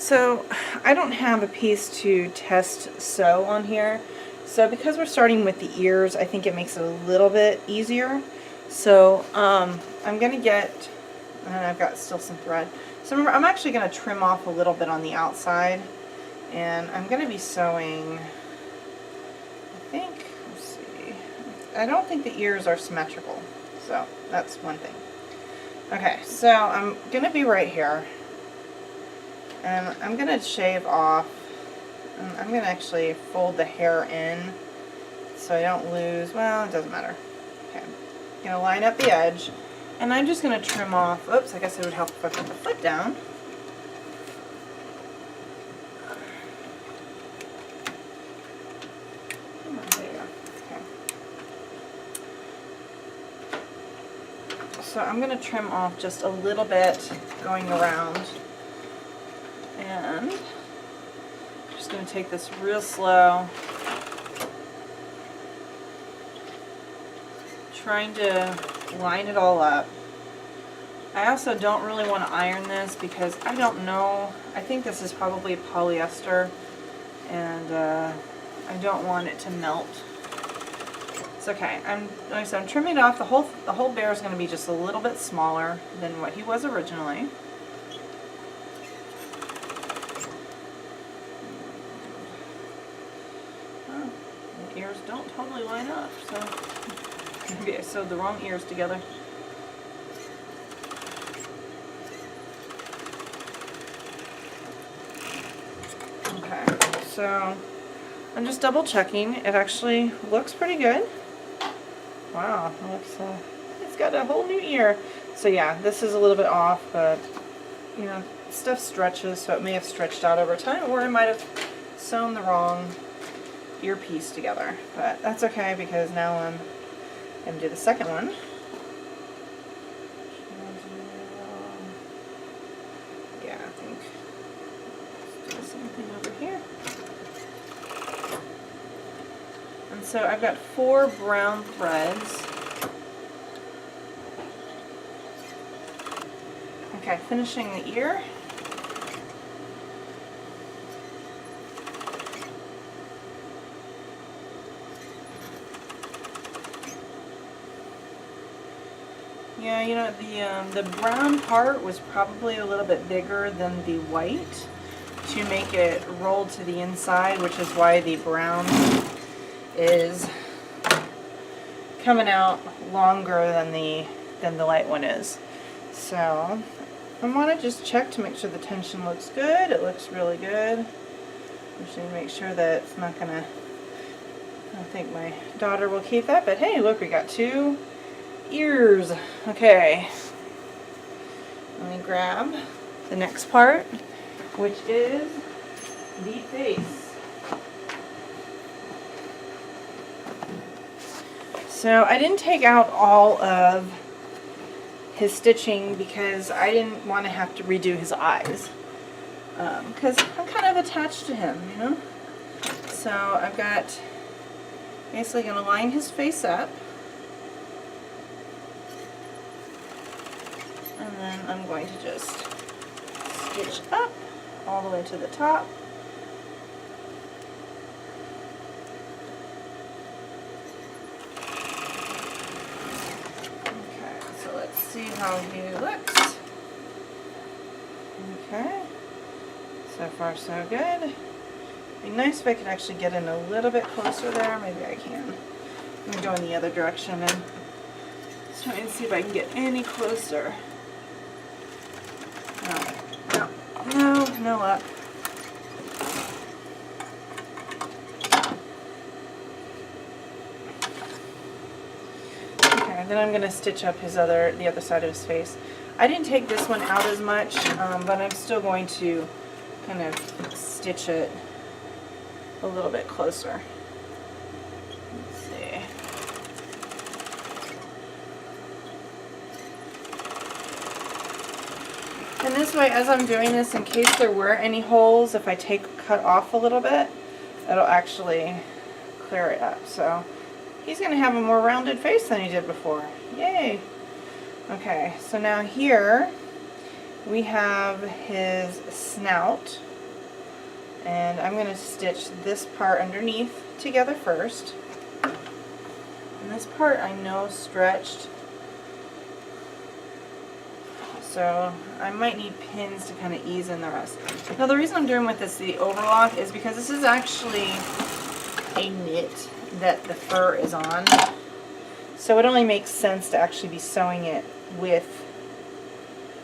So I don't have a piece to test sew on here. So because we're starting with the ears, I think it makes it a little bit easier. So I'm going to get, and I've got still some thread. So remember, I'm actually going to trim off a little bit on the outside. And I'm going to be sewing, I think, let's see, I don't think the ears are symmetrical. So that's one thing. Okay, so I'm going to be right here. And I'm going to shave off, and I'm going to actually fold the hair in so I don't lose, well, it doesn't matter. Okay, I'm going to line up the edge, and I'm just going to trim off, oops, I guess it would help if I put the foot down. There you go. Okay. So I'm going to trim off just a little bit going around. And I'm just going to take this real slow, trying to line it all up. I also don't really want to iron this because I don't know, I think this is probably polyester, and I don't want it to melt. It's okay. Like I said, I'm trimming it off. The whole bear is going to be just a little bit smaller than what he was originally. Ears don't totally line up, so maybe I sewed the wrong ears together. Okay, so I'm just double checking. It actually looks pretty good. Wow, it looks, it's got a whole new ear. So yeah, this is a little bit off, but you know, stuff stretches, so it may have stretched out over time, or I might have sewn the wrong earpiece together, but that's okay because now I'm going to do the second one. Yeah, I think let's do the same thing over here. And so I've got 4 brown threads. Okay, finishing the ear. Yeah, you know, the brown part was probably a little bit bigger than the white to make it roll to the inside, which is why the brown is coming out longer than the light one is. So I want to just check to make sure the tension looks good. It looks really good. I just need to make sure that it's not gonna, I think my daughter will keep that, but hey, look, we got 2 ears. Okay, let me grab the next part, which is the face. So I didn't take out all of his stitching because I didn't want to have to redo his eyes, because I'm kind of attached to him, you know. So I've got basically going to line his face up. And then I'm going to just stitch up all the way to the top. Okay, so let's see how he looks. Okay, so far so good. It'd be nice if I could actually get in a little bit closer there. Maybe I can. I'm going to go in the other direction and try and see if I can get any closer. No luck. Okay, then I'm going to stitch up the other side of his face. I didn't take this one out as much, but I'm still going to kind of stitch it a little bit closer. Let's see. And this way, as I'm doing this, in case there were any holes, if I cut off a little bit, it'll actually clear it up. So he's going to have a more rounded face than he did before. Yay! Okay, so now here we have his snout. And I'm going to stitch this part underneath together first. And this part I know stretched, so I might need pins to kind of ease in the rest. Now the reason I'm doing with this the overlock is because this is actually a knit that the fur is on, so it only makes sense to actually be sewing it with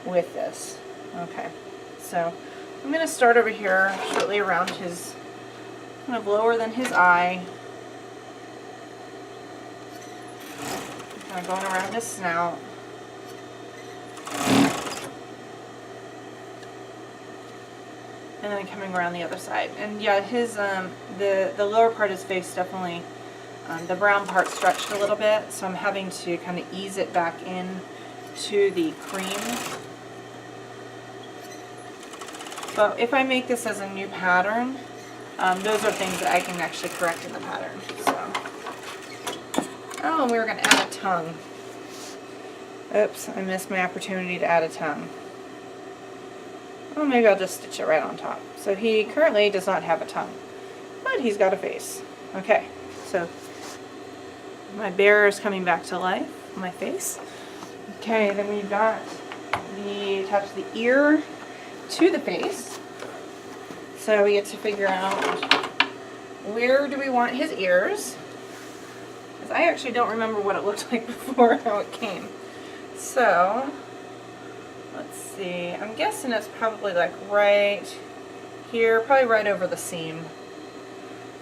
this. Okay, so I'm going to start over here shortly around his, kind of lower than his eye, kind of going around his snout. And then coming around the other side. And yeah, his the lower part of his face definitely, the brown part stretched a little bit, so I'm having to kind of ease it back in to the cream. But if I make this as a new pattern, those are things that I can actually correct in the pattern. So, oh, and we were going to add a tongue. Oops, I missed my opportunity to add a tongue. Well, maybe I'll just stitch it right on top. So he currently does not have a tongue, but he's got a face. Okay, so my bear is coming back to life, my face. Okay, then we've got attach the ear to the face. So we get to figure out where do we want his ears, because I actually don't remember what it looked like before, how it came. So let's see, I'm guessing it's probably like right here, probably right over the seam.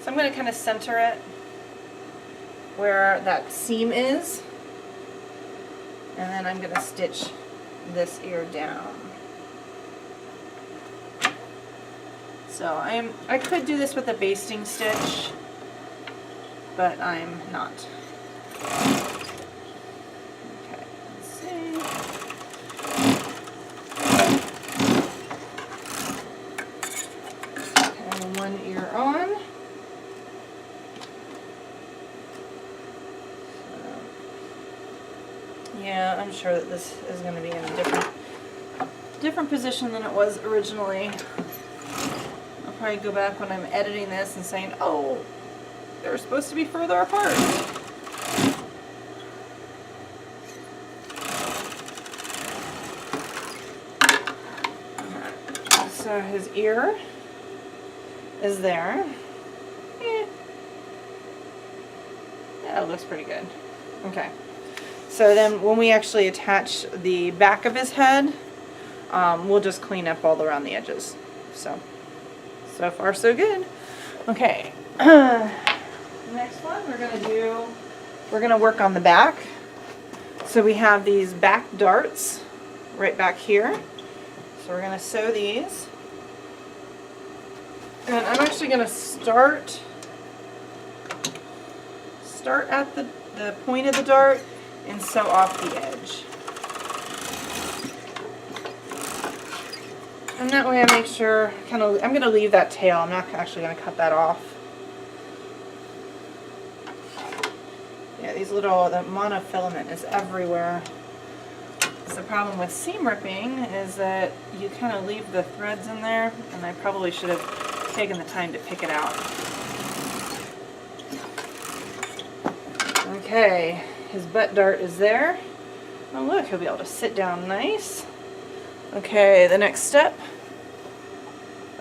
So I'm going to kind of center it where that seam is, and then I'm going to stitch this ear down. So I could do this with a basting stitch, but I'm not. Okay, let's see. Okay, one ear on. So, yeah, I'm sure that this is going to be in a different position than it was originally. I'll probably go back when I'm editing this and saying, oh, they're supposed to be further apart. So his ear is there. Yeah, it looks pretty good. Okay. So then when we actually attach the back of his head, we'll just clean up all around the edges. So far so good. Okay. Next one we're going to work on the back. So we have these back darts right back here. So we're going to sew these. And I'm actually going to start at the point of the dart and sew off the edge. And that way I make sure, I'm going to leave that tail. I'm not actually going to cut that off. Yeah, the monofilament is everywhere. So the problem with seam ripping is that you kind of leave the threads in there, and I probably should have taken the time to pick it out. Okay, his butt dart is there. Oh look, he'll be able to sit down nice. Okay, the next step.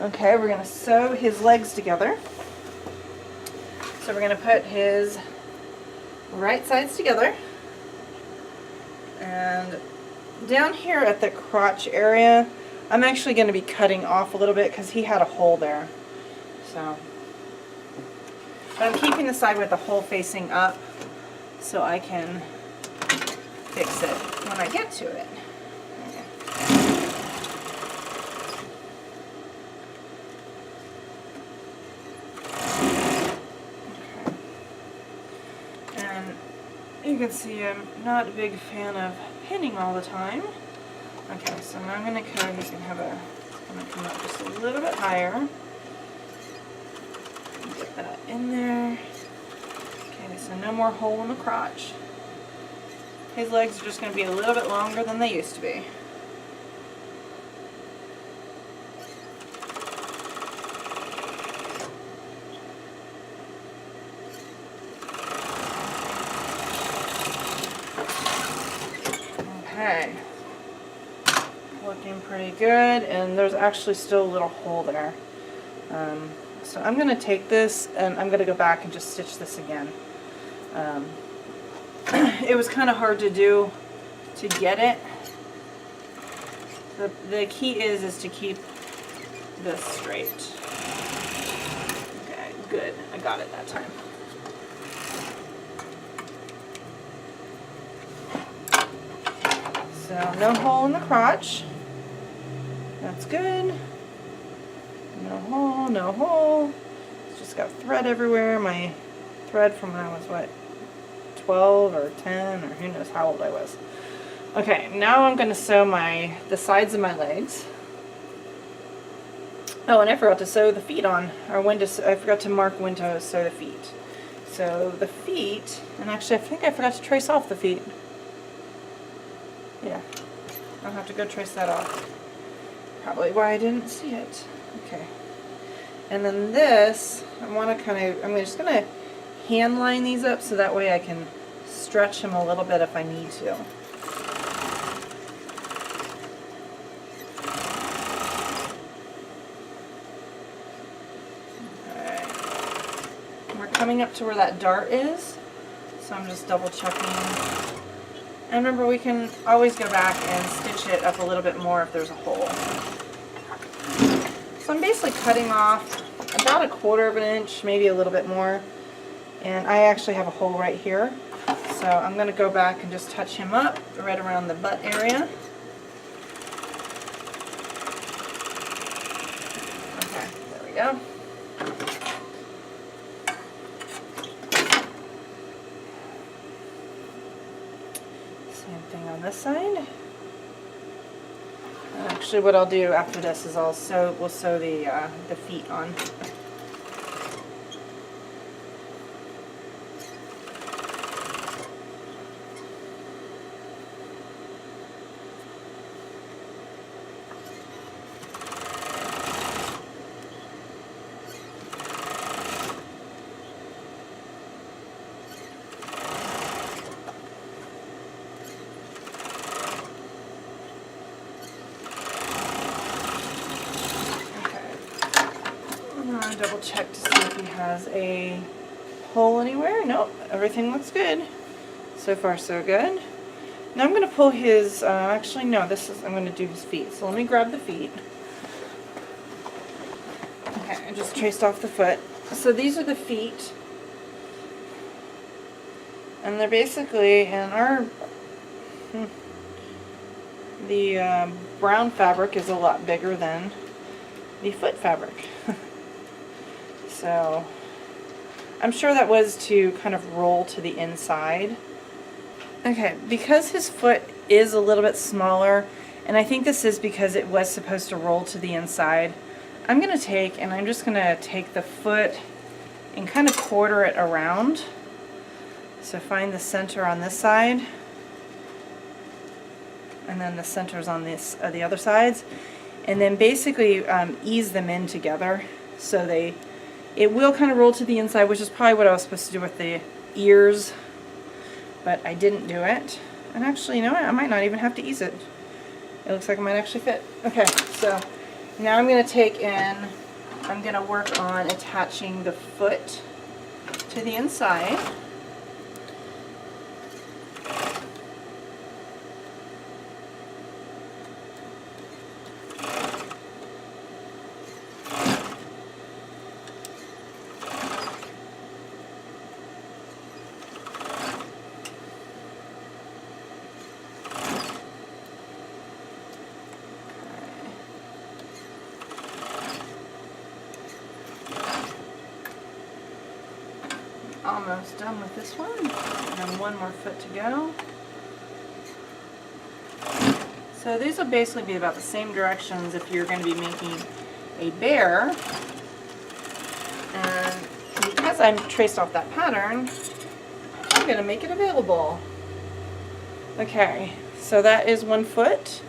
Okay, we're going to sew his legs together. So we're going to put his right sides together. And down here at the crotch area, I'm actually going to be cutting off a little bit because he had a hole there. So, but I'm keeping the side with the hole facing up so I can fix it when I get to it. You can see I'm not a big fan of pinning all the time. Okay, so now I'm going to cut. He's going to come up just a little bit higher. Get that in there. Okay, so no more hole in the crotch. His legs are just going to be a little bit longer than they used to be. Okay. Looking pretty good, and there's actually still a little hole there. So I'm going to take this and I'm going to go back and just stitch this again. It was kind of hard to do to get it. The key is to keep this straight. Okay, good. I got it that time. So no hole in the crotch. That's good. No hole, no hole. It's just got thread everywhere. My thread from when I was, what, 12 or 10 or who knows how old I was. Okay, now I'm going to sew the sides of my legs. Oh, and I forgot to sew the feet on, or I forgot to mark when to sew the feet. So the feet, and actually I think I forgot to trace off the feet. Yeah, I'll have to go trace that off. Probably why I didn't see it. Okay. And then this, I'm just going to hand line these up so that way I can stretch them a little bit if I need to. Okay. We're coming up to where that dart is, so I'm just double checking. And remember, we can always go back and stitch it up a little bit more if there's a hole. So I'm basically cutting off about 1/4 of an inch, maybe a little bit more. And I actually have a hole right here. So I'm going to go back and just touch him up right around the butt area. Okay, there we go. Same thing on this side. Actually, what I'll do after this is we'll sew the feet on. Double check to see if he has a hole anywhere. Nope, everything looks good. So far so good. Now I'm going to pull his, actually no, I'm going to do his feet. So let me grab the feet. Okay, I just traced off the foot. So these are the feet. And they're basically, the brown fabric is a lot bigger than the foot fabric. So I'm sure that was to kind of roll to the inside. Okay, because his foot is a little bit smaller, and I think this is because it was supposed to roll to the inside, I'm just going to take the foot and kind of quarter it around. So find the center on this side, and then the centers on the other sides, and then basically ease them in together so it will kind of roll to the inside, which is probably what I was supposed to do with the ears, but I didn't do it. And actually, you know what? I might not even have to ease it. It looks like it might actually fit. Okay, so now I'm going to work on attaching the foot to the inside. Almost done with this one, and one more foot to go. So these will basically be about the same directions if you're going to be making a bear. And because I've traced off that pattern, I'm going to make it available. Okay, so that is one foot,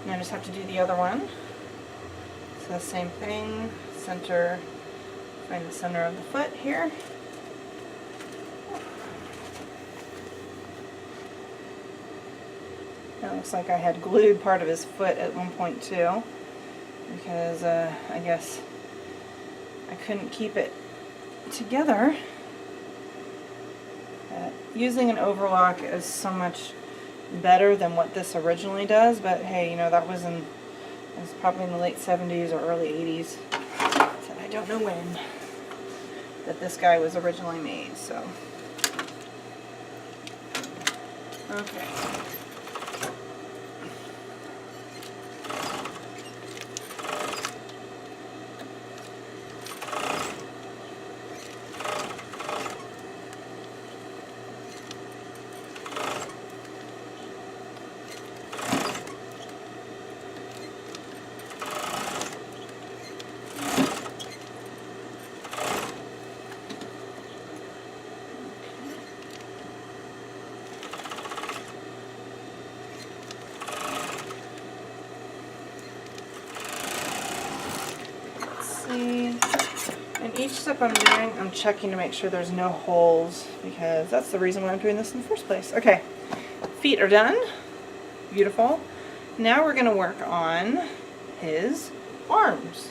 and I just have to do the other one. So same thing, center, find the center of the foot here. Looks like I had glued part of his foot at one point too, because I guess I couldn't keep it together. Using an overlock is so much better than what this originally does, but hey, you know, that was probably in the late 70s or early 80s, so I don't know when that this guy was originally made, so. Okay. And each step I'm doing, I'm checking to make sure there's no holes, because that's the reason why I'm doing this in the first place. Okay, feet are done. Beautiful. Now we're going to work on his arms.